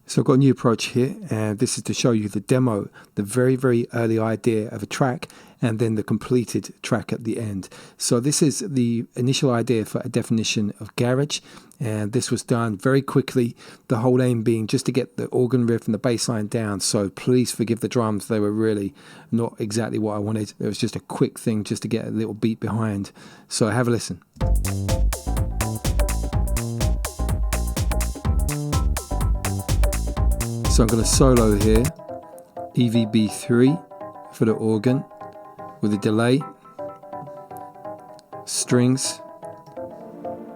So I've got a new approach here, and this is to show you the demo, the very, very early idea of a track, and then the completed track at the end. So this is the initial idea for a definition of garage, and this was done very quickly, the whole aim being just to get the organ riff and the bass line down. So please forgive the drums, they were really not exactly what I wanted. It was just a quick thing just to get a little beat behind. So have a listen. So I'm going to solo here, EVB3 for the organ with a delay, strings,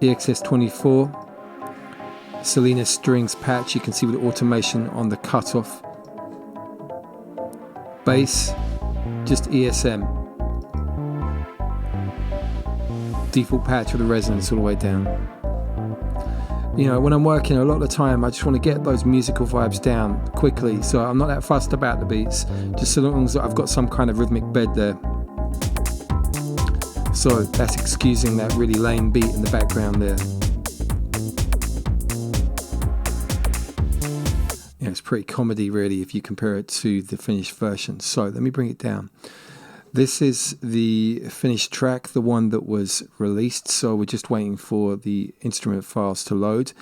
EXS24, Selena strings patch, you can see with the automation on the cutoff, bass, just ESM, default patch with the resonance all the way down. You know, when I'm working a lot of the time, I just want to get those musical vibes down quickly. So I'm not that fussed about the beats, just so long as I've got some kind of rhythmic bed there. So that's excusing that really lame beat in the background there. Yeah, it's pretty comedy really if you compare it to the finished version. So let me bring it down. This is the finished track, the one that was released, so we're just waiting for the instrument files to load.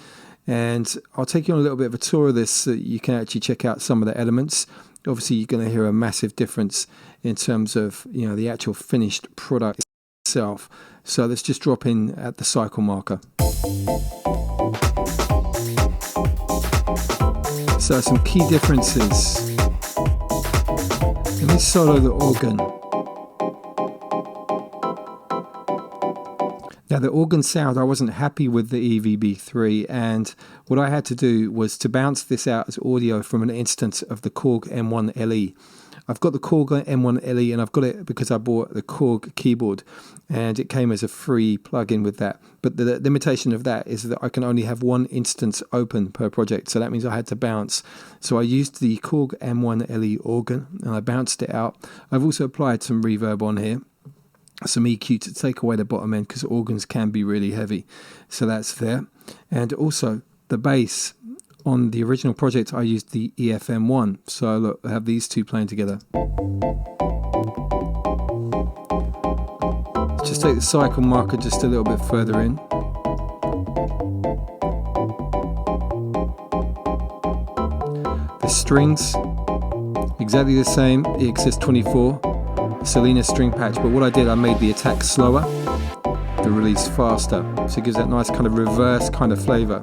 And I'll take you on a little bit of a tour of this so that you can actually check out some of the elements. Obviously, you're going to hear a massive difference in terms of, you know, the actual finished product itself. So let's just drop in at the cycle marker. So some key differences. Let me solo the organ. Now the organ sound, I wasn't happy with the EVB3, and what I had to do was to bounce this out as audio from an instance of the Korg M1 LE. I've got the Korg M1 LE and I've got it because I bought the Korg keyboard and it came as a free plugin with that. But the limitation of that is that I can only have one instance open per project, so that means I had to bounce. So I used the Korg M1 LE organ and I bounced it out. I've also applied some reverb on here, some EQ to take away the bottom end because organs can be really heavy, so that's there. And also the bass on the original project I used the EFM1, so look, I have these two playing together. Just take the cycle marker just a little bit further in. The strings exactly the same, EXS24 Selena string patch, but what I did, I made the attack slower, the release faster, so it gives that nice kind of reverse kind of flavor.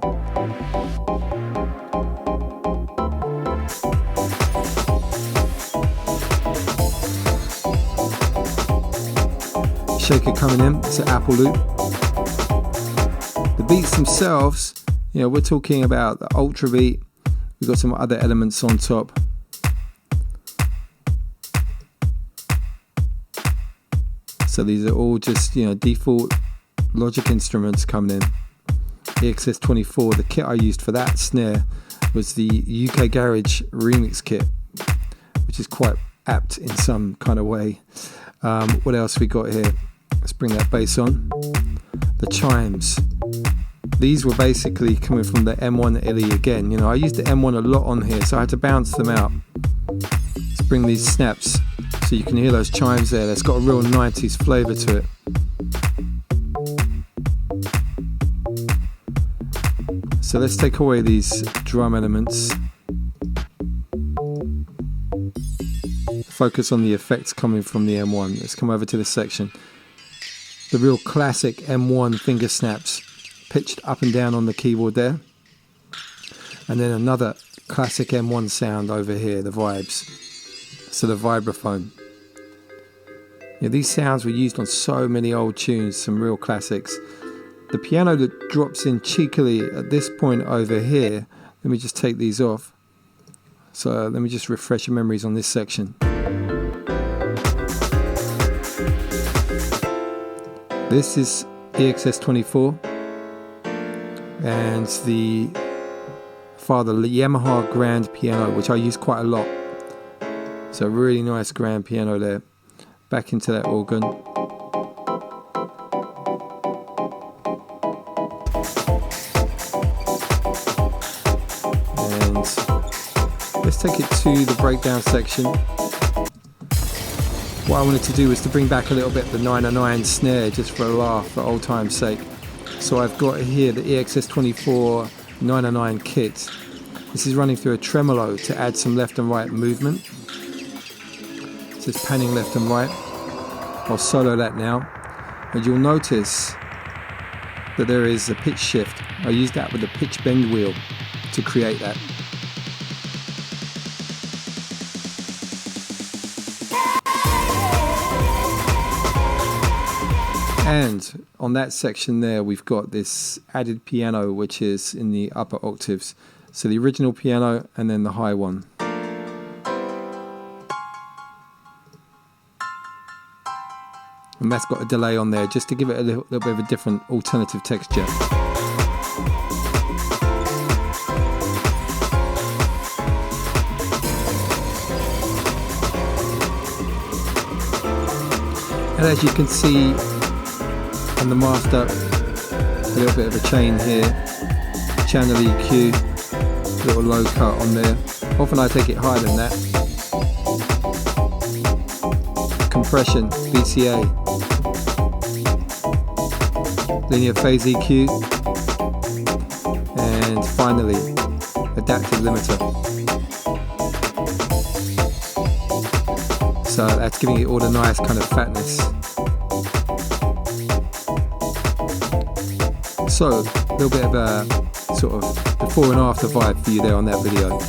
Shaker coming in, it's an Apple loop. The beats themselves, you know, we're talking about the ultra beat, we've got some other elements on top. So these are all just, you know, default Logic instruments coming in. EXS24, the kit I used for that snare was the UK Garage Remix kit, which is quite apt in some kind of way. What else we got here? Let's bring that bass on. The chimes. These were basically coming from the M1 LE again. You know, I used the M1 a lot on here, so I had to bounce them out. Let's bring these snaps so you can hear those chimes there. That's got a real 90s flavour to it. So let's take away these drum elements. Focus on the effects coming from the M1. Let's come over to this section. The real classic M1 finger snaps pitched up and down on the keyboard there. And then another classic M1 sound over here, the vibes. So the vibraphone. Yeah, these sounds were used on so many old tunes, some real classics. The piano that drops in cheekily at this point over here, let me just take these off. So let me just refresh your memories on this section. This is EXS24 and the Yamaha grand piano, which I use quite a lot. So really nice grand piano there. Back into that organ. And Let's take it to the breakdown section. What I wanted to do was to bring back a little bit the 909 snare, just for a laugh, for old time's sake. So I've got here the EXS24 909 kit. This is running through a tremolo to add some left and right movement. So it's panning left and right. I'll solo that now. And you'll notice that there is a pitch shift. I used that with the pitch bend wheel to create that. And on that section there, we've got this added piano, which is in the upper octaves. So the original piano and then the high one. And that's got a delay on there, just to give it a little bit of a different alternative texture. And as you can see on the master, a little bit of a chain here, channel EQ, little low cut on there. Often I take it higher than that. Compression, VCA, linear phase EQ, and finally adaptive limiter. So that's giving it all the nice kind of fatness. So a little bit of a sort of before and after vibe for you there on that video.